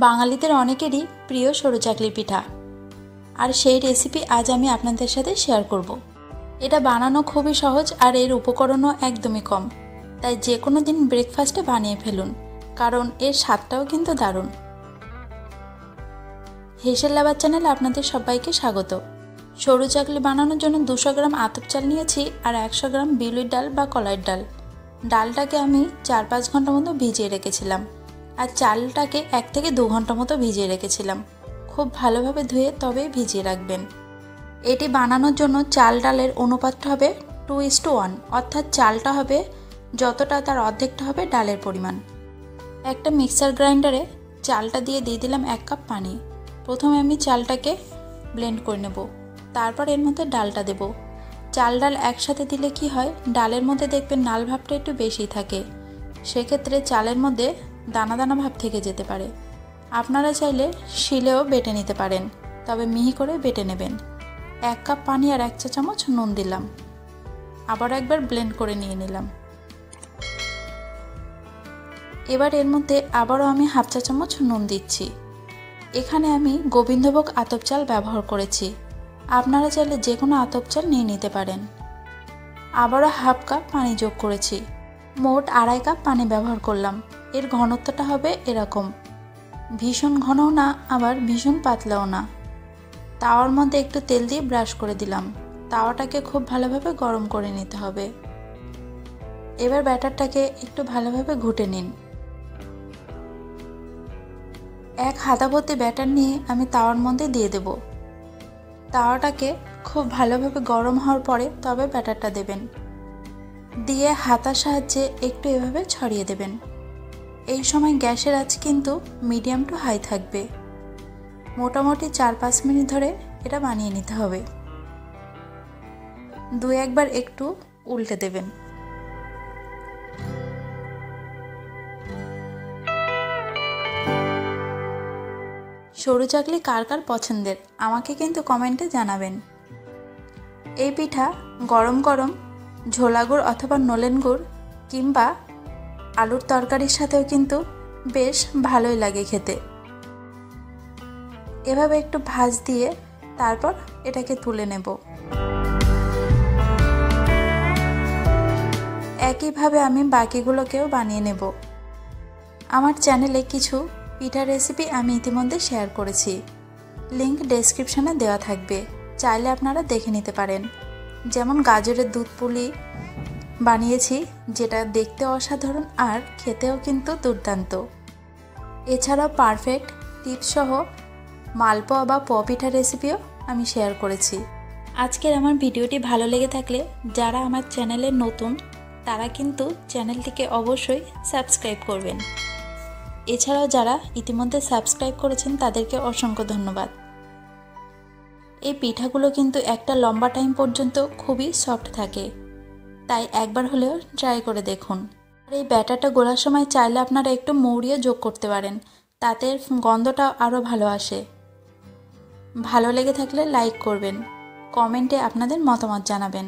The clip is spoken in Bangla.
বাঙালিদের অনেকেরই প্রিয় সরু চাকলি পিঠা, আর সেই রেসিপি আজ আমি আপনাদের সাথে শেয়ার করব। এটা বানানো খুবই সহজ আর এর উপকরণও একদমই কম, তাই যে কোনো দিন ব্রেকফাস্টে বানিয়ে ফেলুন, কারণ এর স্বাদটাও কিন্তু দারুণ। হেসেল লাভার চ্যানেলে আপনাদের সবাইকে স্বাগত। সরু চাকলি বানানোর জন্য 200 গ্রাম আতপ চাল নিয়েছি আর 100 গ্রাম বিউলির ডাল বা কলাইয়ের ডাল। ডালটাকে আমি 4-5 ঘন্টা মতো ভিজিয়ে রেখেছিলাম আর চালটাকে 1 থেকে 2 ঘন্টা মতো ভিজিয়ে রেখেছিলাম। খুব ভালোভাবে ধুয়ে তবেই ভিজিয়ে রাখবেন। এটি বানানোর জন্য চাল ডালের অনুপাতটা হবে 2:1, অর্থাৎ চালটা হবে যতটা তার অর্ধেকটা হবে ডালের পরিমাণ। একটা মিক্সার গ্রাইন্ডারে চালটা দিয়ে দিলাম 1 কাপ পানি। প্রথমে আমি চালটাকে ব্লেন্ড করে নেব, তারপর এর মধ্যে ডালটা দেব। চাল ডাল একসাথে দিলে কি হয়, ডালের মধ্যে দেখবেন নাল ভাবটা একটু বেশি থাকে, সেক্ষেত্রে চালের মধ্যে দানা দানা ভাব থেকে যেতে পারে। আপনারা চাইলে শিলেও বেটে নিতে পারেন, তবে মিহি করে বেটে নেবেন। 1 কাপ পানি আর 1 চা চামচ নুন দিলাম, আবার একবার ব্লেন্ড করে নিয়ে নিলাম। এবার এর মধ্যে আবারও আমি 1/2 চা চামচ নুন দিচ্ছি। এখানে আমি গোবিন্দভোগ আতপ চাল ব্যবহার করেছি, আপনারা চাইলে যে কোনো আতপ চাল নিয়ে নিতে পারেন। আবারও 1/2 কাপ পানি যোগ করেছি, মোট 2.5 কাপ পানি ব্যবহার করলাম। এর ঘনত্বটা হবে এরকম, ভীষণ ঘনও না আবার ভীষণ পাতলাও না। তাওয়ার মধ্যে একটু তেল দিয়ে ব্রাশ করে দিলাম। তাওয়াটাকে খুব ভালোভাবে গরম করে নিতে হবে। এবার ব্যাটারটাকে একটু ভালোভাবে ঘুটে নিন। 1 হাতা ভর্তি ব্যাটার নিয়ে আমি তাওয়ার মধ্যে দিয়ে দেব। তাওয়াটাকে খুব ভালোভাবে গরম হওয়ার পরে তবে ব্যাটারটা দেবেন, দিয়ে হাতার সাহায্যে একটু এভাবে ছড়িয়ে দেবেন। এই সময় গ্যাসের আঁচ কিন্তু মিডিয়াম টু হাই থাকবে। মোটামুটি 4-5 মিনিট ধরে এটা বানিয়ে নিতে হবে। 2-1 বার একটু উল্টে দেবেন। সরু চাকলি কার কার পছন্দের আমাকে কিন্তু কমেন্টে জানাবেন। এই পিঠা গরম গরম ঝোলা গুড় অথবা নলেন গুড় কিংবা আলুর তরকারির সাথেও কিন্তু বেশ ভালোই লাগে খেতে। এভাবে একটু ভাঁজ দিয়ে তারপর এটাকে তুলে নেব। একইভাবে আমি বাকিগুলোকেও বানিয়ে নেব। আমার চ্যানেলে কিছু পিঠা রেসিপি আমি ইতিমধ্যে শেয়ার করেছি, লিংক ডেসক্রিপশনে দেওয়া থাকবে, চাইলে আপনারা দেখে নিতে পারেন। যেমন গাজরের দুধ পুলি বানিয়েছি, যেটা দেখতে অসাধারণ আর খেতেও কিন্তু দুর্দান্ত। এছাড়াও পারফেক্ট টিপস সহ মালপোয়া বা পিঠা রেসিপিও আমি শেয়ার করেছি। আজকের আমার ভিডিওটি ভালো লেগে থাকলে যারা আমার চ্যানেলে নতুন তারা কিন্তু চ্যানেলটিকে অবশ্যই সাবস্ক্রাইব করবেন। এছাড়াও যারা ইতিমধ্যে সাবস্ক্রাইব করেছেন তাদেরকে অসংখ্য ধন্যবাদ। এই পিঠাগুলো কিন্তু একটা লম্বা টাইম পর্যন্ত খুবই সফট থাকে, তাই একবার হলেও ট্রাই করে দেখুন। আর এই ব্যাটারটা গোলার সময় চাইলে আপনারা একটু মৌরিও যোগ করতে পারেন, তাতে গন্ধটা আরও ভালো আসে। ভালো লেগে থাকলে লাইক করবেন, কমেন্টে আপনাদের মতামত জানাবেন।